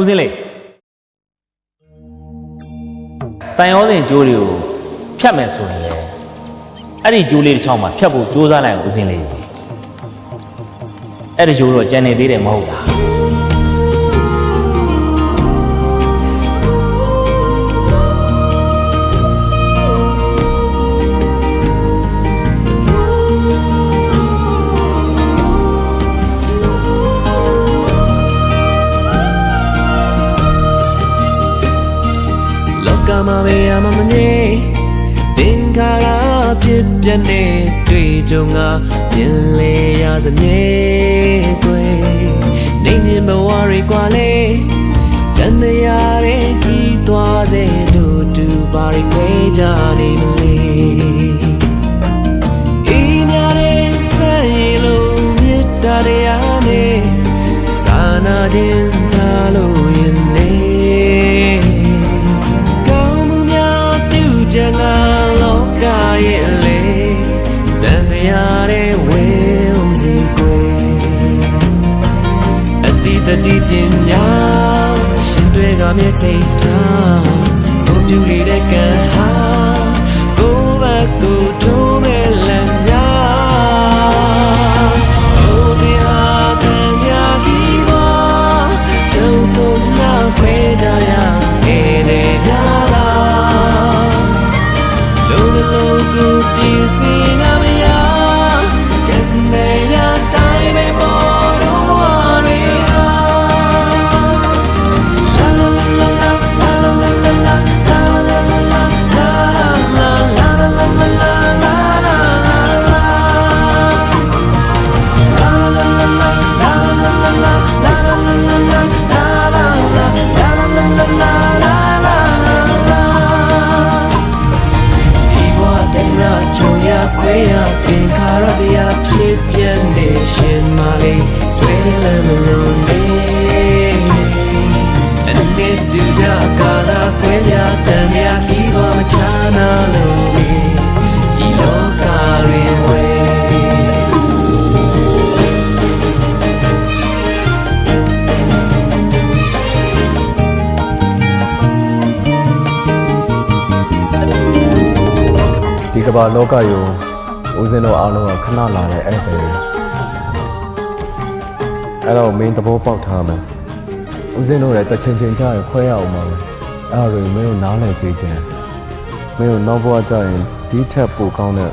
ဦးစင်းလေးတန်ရောစင်ကျိုးတွေကိုဖြတ်မယ်ဆိုရင်လေအဲ့ဒီကျိုးလေးတစ်ချောင်းမှာဖြတ်ဖို့ကြိုးစားလိုက်ဦးစင်းလေးအဲ့ဒီကျိုးတော့ကြံနေသေးတယ်မဟုတ်လားမှာပဲအမမငြိသင်္ခါရဖြစ်ပြနေတွေ့ကြုံငါကျင်လေရစမြဲတွေ့နေနေဘဝရီကွာလေ တန်တရားရဲ့ကြီးသွားစေတို့တူပါရီခွဲကြနေမလဲအေးများတဲ့ဆန်းရည်လို့မြတ်တရားနဲ့စာနာခြင်းထားလို့ရင်နေကောင်းမှုများပြုချင်တာလောကရဲ့လေတန်တရားရဲ့ဝေစီကွယ်အတိတတိပညာရှင်တွေကမျက်စိထားကိုပြူလေးတဲ့ကံဟာကိုယ်ဘက်ကိုထိုးမဲ့လမ်းများဘုရားတန်မြာကြီးသောကျုံဆုံးနာခွဲကြရနေတယ်များလားလုံးလုံးကိုပြည့်စင်နာမရကဲစနေရတိုင်းပဲပေါ်တော့ရခွေရပြင်ခါရပြဖြစ်ပြနေရှင်မာလေးဆွေးလန်းလို့နေအနေတူကြကာလာခွေရတန်ရပြီးတော့မချနာလို့ဒီလောကရင်းဝဲဒီကမ္ဘာလောကယုံဦးစင်းတို့အားလုံးကခဏလာတဲ့အဲ့ဒါအဲ့တော့မင်းသဘောပေါက်ထားမယ်ဦးစင်းတို့လည်းတစ်ချိန်ချိန်ကြာရင်ခွဲရအောင်ပါမယ်အဲ့ဒါတွေမင်းတို့နားလည်စေချင်မင်းတို့နောက်ဘဝကြာရင်ဒီထက်ပိုကောင်းတဲ့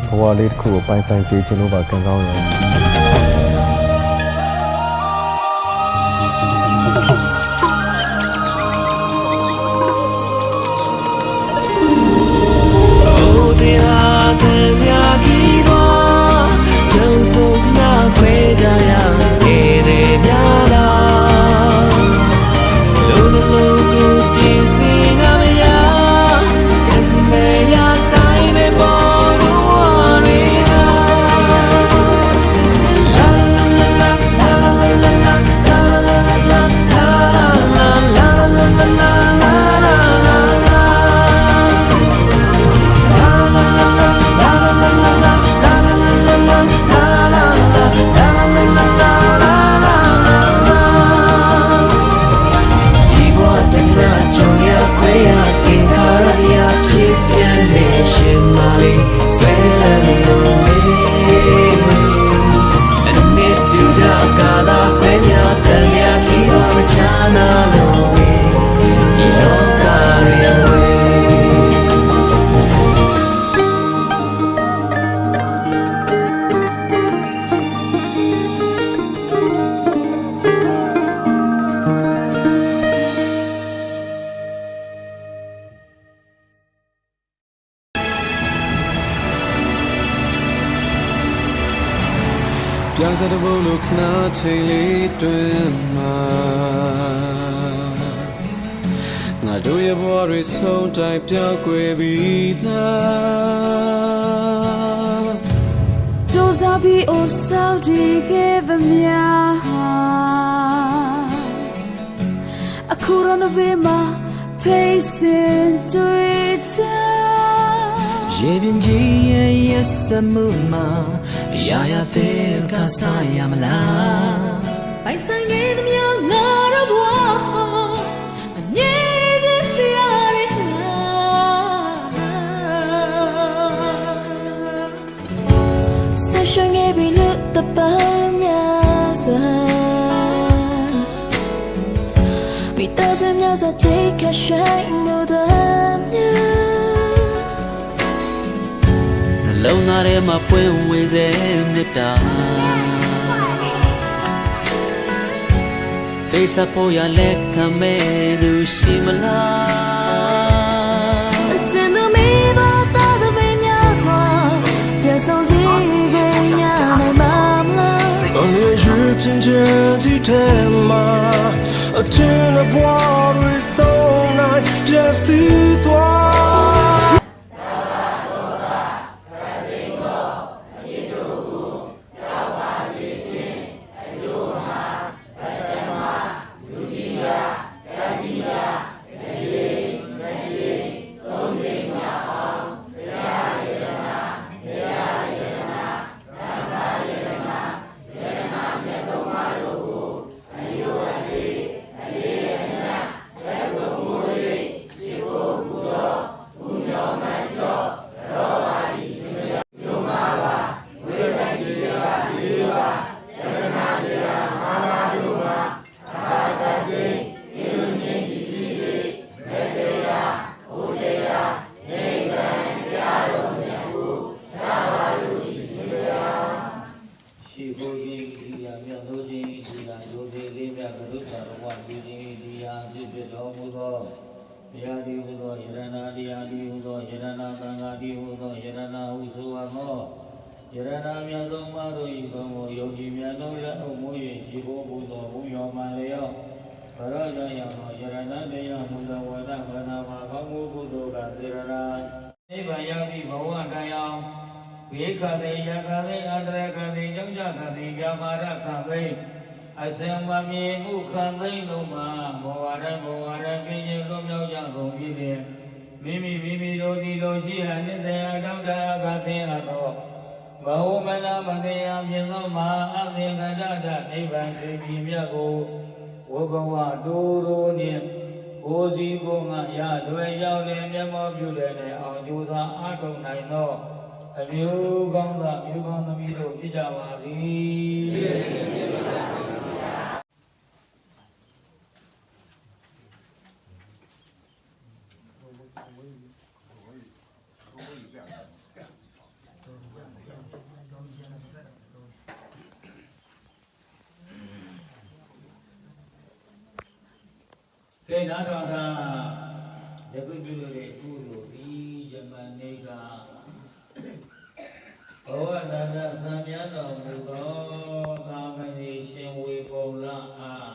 ဘဝလေးတစ်ခုကိုပိုင်ဆိုင်စေချင်လို့ပါကံကောင်းရောပြာစတဲ့ဘလို့ခနာချိန်လေးတွင်မှာငါတို့ရဲ့ဘဝတွေဆုံးတိုင်းပြောင်းကွယ်ပြီးလားကြိုးစားပြီးအိုဆောက်တည်ခဲ့သမျှအခုတော့နှဘေးမှာဖိတ်စင်တွေ့ချာရေပြင်ကြီးရဲ့ရက်စမှုမှာရာရတဲ့ကစားရမလားပိုင်ဆိုင်ခဲ့သမျှငါတော့ဘဝအမြဲတည်းတရားရလားဆက်ရှင်ခဲ့ပြီလို့တပန်းများစွာမိသားစုများစွာ take a shine no theလုံးသားထဲမှာပွင့်ဝေစေမြတ်တာကိစ္စပေါ်ရလက်ခံမဲ့သူရှိမလားအကျဉ်းသူမိဘသားသမီးများစွာပြန်ဆောင်စီခဲ့ရနိုင်မှာမလားဘယ်လိုရွှေပြင်ချင်ဒီထဲမှာ အထင်ဘွားတွေဆုံးနိုင်ပြည့်စည်သွား ရှိခိုးခြင်းဒီရာမြတ်သောခြင်းဒီရာယိုသေးလေးမြတ်ကရုဏာတော်ဝပြုခြင်းဒီရာဖြစ်ဖြစ်တော်မူသောတရားဒီဟုသောယရဏတရားဒီဟုသောယရဏသံဃာဒီဟုသောယရဏဟုဆိုအပ်သောယရဏမြတ်သောမတို့ဤကောင်းကိုယုံကြည်မြတ်သောလက်အုပ်မိုး၍ရှိခိုးပူဇော်ဘုရောမှန်လျောက်ဘရဇယံသောယရဏတရားမူသောဝဒဗနာမှာကောင်းမှုကုသိုလ်ကသေရနာနိဗ္ဗာန်ရောက်သည့်ဘဝတရားဝိခတိယခတိအတရခတိကြောင့်ကြခတိပြမာရခတိအစံမမြေမှုခံသိလုံးမှာဘောဝရကင်းခြင်းလွတ်မြောက်ကြကုန်ပြီလေမိမိတို့သည်လိုရှိဟန်နှစ်တရားတောင်းတအပ်သင်အပ်သောဘဝမနာမတရားမြင်သောမဟာအသင်္ကတတနိဗ္ဗာန်စေပြီမြတ်ကိုဝဘဝတူရိုနှင့်ကိုယ်စီကိုငါရလွယ်ရောက်လျင်မျက်မှောက်ပြုလည်းနဲ့အောင်ကြိုးစားအားထုတ်နိုင်သောအမျိုးကောင်းသောမျိုးကောင်းသမီးတို့ဖြစ်ကြပါစေကဲနာတော်တာယခုပြုလို့တဲ့ကုသိုလ်ဒီယမနိကဘဝနာနာသံမြတ်တော်မူသောသာမဏေရှင်ဝေပုံလအား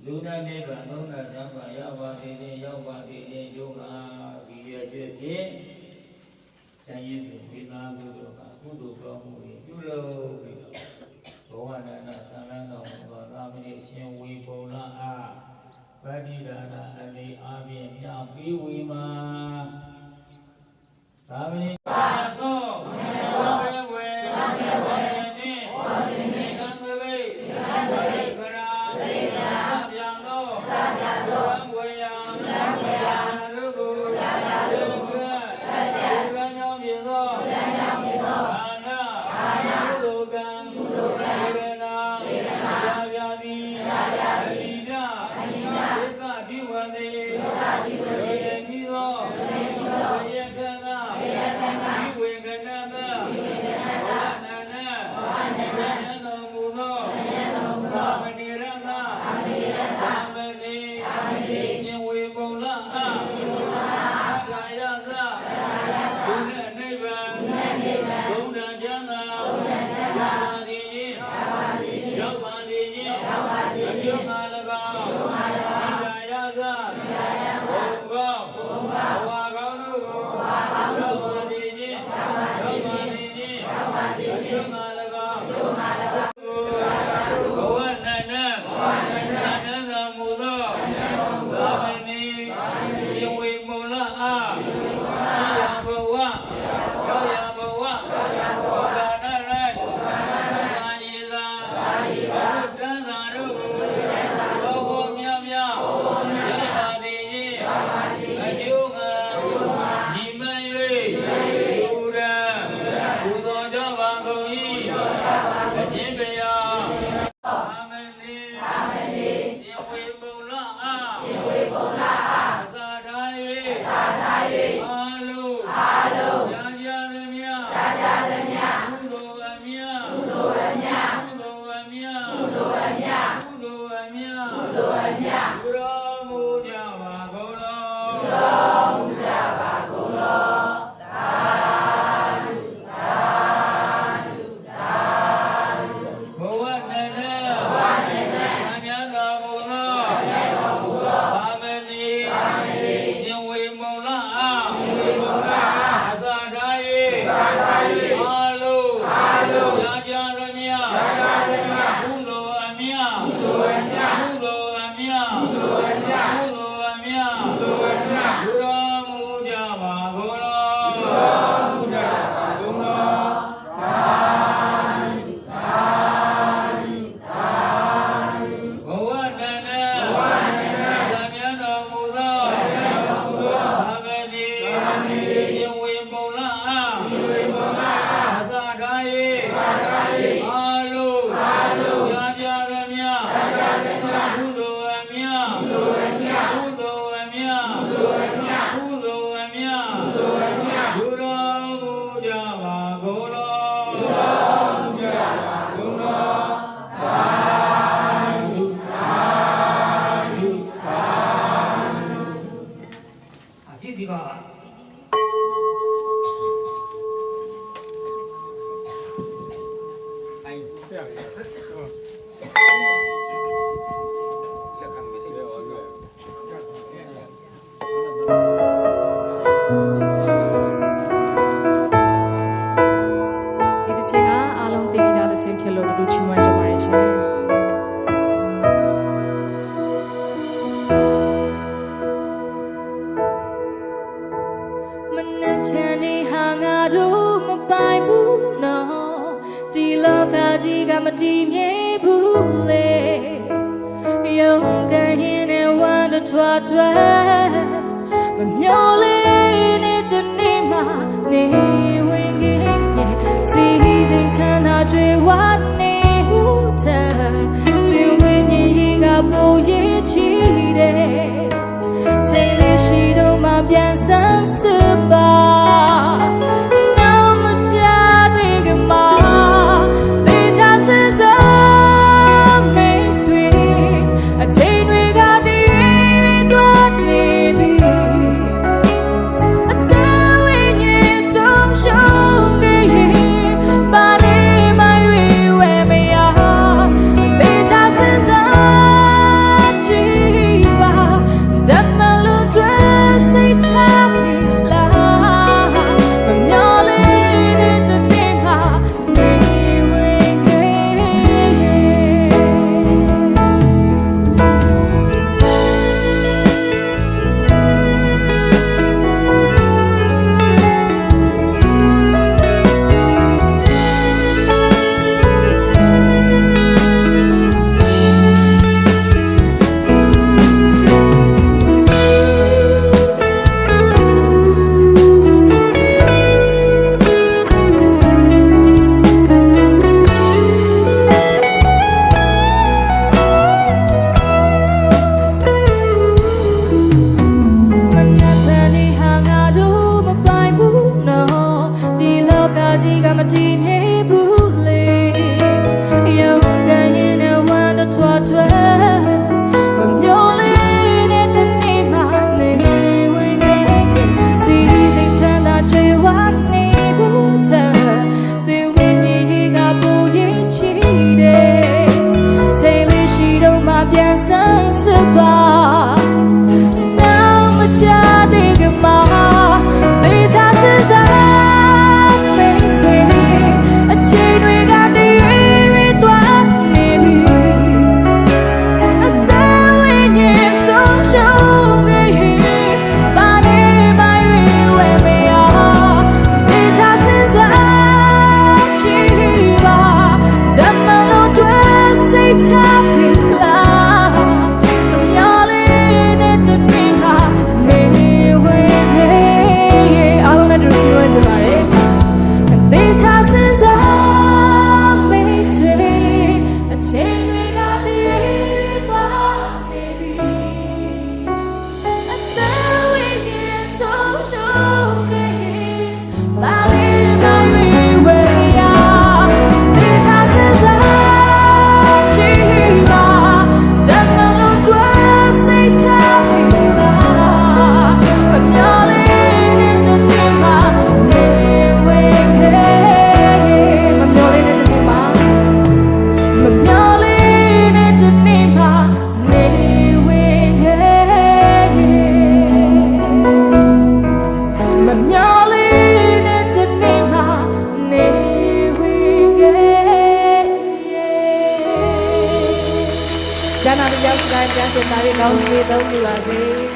လူနာနိဗ္ဗာန်လုံးနာသံပါရပါစေခြင်းရောက်ပါစေခြင်းယုံအားဒီရဲ့ဖြစ်ဖြစ်ဆံရည်ဝိနာကုသိုလ်ကကုသိုလ်ကောင်းမှုတွေပြုလို့ပြီးတော့ဘဝနာနာသံမြတ်တော်မူသောသာမဏေရှင်ဝေပုံလအားပဋိဒါနအနေအားဖြင့်မြတ်ပြီးဝေမှာသာမဏေသောဝေဝေနိသံသဝေကရာဗျာသောဝေယံရုကုယုကသံယောမြေသောအာနာကုသိုလ်ကံဝေဒနာဗျာတိအနိဒဒုက္ခဒီဝတိယေမိသောယေကနာဒီဝေကနာသာဘာနာနာယံတော်မူသောသာမဏေရသသာမဏေရှင်ဝေပုံလအားသာယသဒုနေနိဗ္ဗာန်ဘုဒ္ဓကျမ်းသာပါတိခြင်းရောက်ပါစေခြင်းအကျိုးငါ၎င်းဣဒယသဘုံကောင်းဘဝကောင်းတို့ကိုရောက်ပါစေခြင်းရောက်ပါစေခြင်းအကျိုးငါ၎င်းဘဝနန္ဒတော်မူသောသာမဏေရှင်ဝေမုလအားရှိရဘဝရောက်ရဘဝဘောဂနာရိုက်သာယေသာဘုဒ္ဓသာတို့ကိုဘောဟောမြတ်ရောက်ပါစေခြင်းအကျိုးငါညီမ၍လူရန်ပူဇော်ကြပါကုန်၏အခြင်းတရားသာမဏေရှင်ဝေမုလအားအစာထား၍အာလုံးကြာသမျှကုသိုလ်အမြတ်ကုသိုလ်အမြတ်ကုသိုလ်အမြတ်ကုသိုလ်အမြတ်ကုသိုလ်အမြတ်ကုသိုလ်အမြတ်ကုတော်မူကြပါကုန်လောကုတော်မူကြပါကုန်လောသာဓုသာဓုသာဓုဘဝနန္ဒအမြတ်တော်မူသော ဒီကဒီတစ်ချိန်ကအားလုံးသိပြီးသားတစ်ချိန်ဖြစ်လို့တူတူချီးမွမ်းကြပါရရှင်မနဲ့ချန်နေဟာငါတို့မပိုင်ဘူးနော်ဒီလောကကြီးကမတည်မြဲဘူးလေရုံးကန်ရင်နဲ့ဝမ်းတထွားထွားမမျောလေးနဲ့တနေ့မှနေဝင်ခင်စီစဉ်ချမ်းသာကြွယ်ဝနေဦးတဲ့ဒီဝိညာဉ်ကြီးကပိုရေးချီတယ်ချိန်လေးရှိတော့မှပြန်ဆန်းစစ်ပါနောက်မကြသေးကမှာတေချာစစ်စားမေးဆွေအချိန်တွေကတည်တော့နေပြီအသက်ဝိညာဉ်ဆုံးရှုံးခဲ့ရင်ပါနေမရွေဝဲမရတေချာစစ်စားကြည့်ပါဓမ္မလို့တွေ့စိတ်ချပြီလားမမျောလေးတဲ့တနေ့မှနေဝင်ခဲ့မနဲ့ဖန်နေဟာငါတို့မပိုင်ဘူးနော်ဒီလောကကြီးကမတည်မြဲဘူးလေရုံးကန်ရင်နဲ့ဝမ်းတထွားထွားမမျောလေးနဲ့တနေ့မှနေဝင်ခဲ့စီစဉ်ချမ်းသာကြွယ်ဝနေဘူးတဲ့ဒီဝိညာဉ်ကြီးကပိုရင်ချီတယ်ချိန်လေးရှိတော့မှပြန်ဆန်းစစ်ပါနောက်မကြသေးကမှာတေချာစစ်စားမေးဆွေအချိန်တွေကတည်သွားနေပြီအသက်ဝိညာဉ်ဆုံးရှုံးခဲ့ရင်ပါနေမရွေဝဲမရတေချာစစ်စားကြည့်ပါဓမ္မလို့တွေ့စိတ်ချပြီလားမမျောလေးနဲ့တနေ့မှနေဝင်ခဲ့အားလုံးနဲ့တူချီးမွမ်းကြပါရစေတေချာစစ်စားမေးဆွေအချိန်တွေကတည်သွားနေပြီအသက်ဝိညာဉ်ဆုံးရှုံးခဲ့ရင်ပါလေမရွေဝဲရတေချာစစ်စားကြည့်ပါဓမ္မလို့တွေ့စိတ်ချပြီလားမမျောလေးနဲ့တနေ့မှနေဝင်ခဲ့မမျောလေးနဲ့တနေ့မှမမျောလေးနဲ့တနေ့မှနေဝင်ခဲ့မမျောလေးနဲ့တနေ့မှနေဝင်ခဲ့ကျန်တာရောက်တိုင်းပြန်စတာတွေကောင်းကြီးသုံးပြပါစေ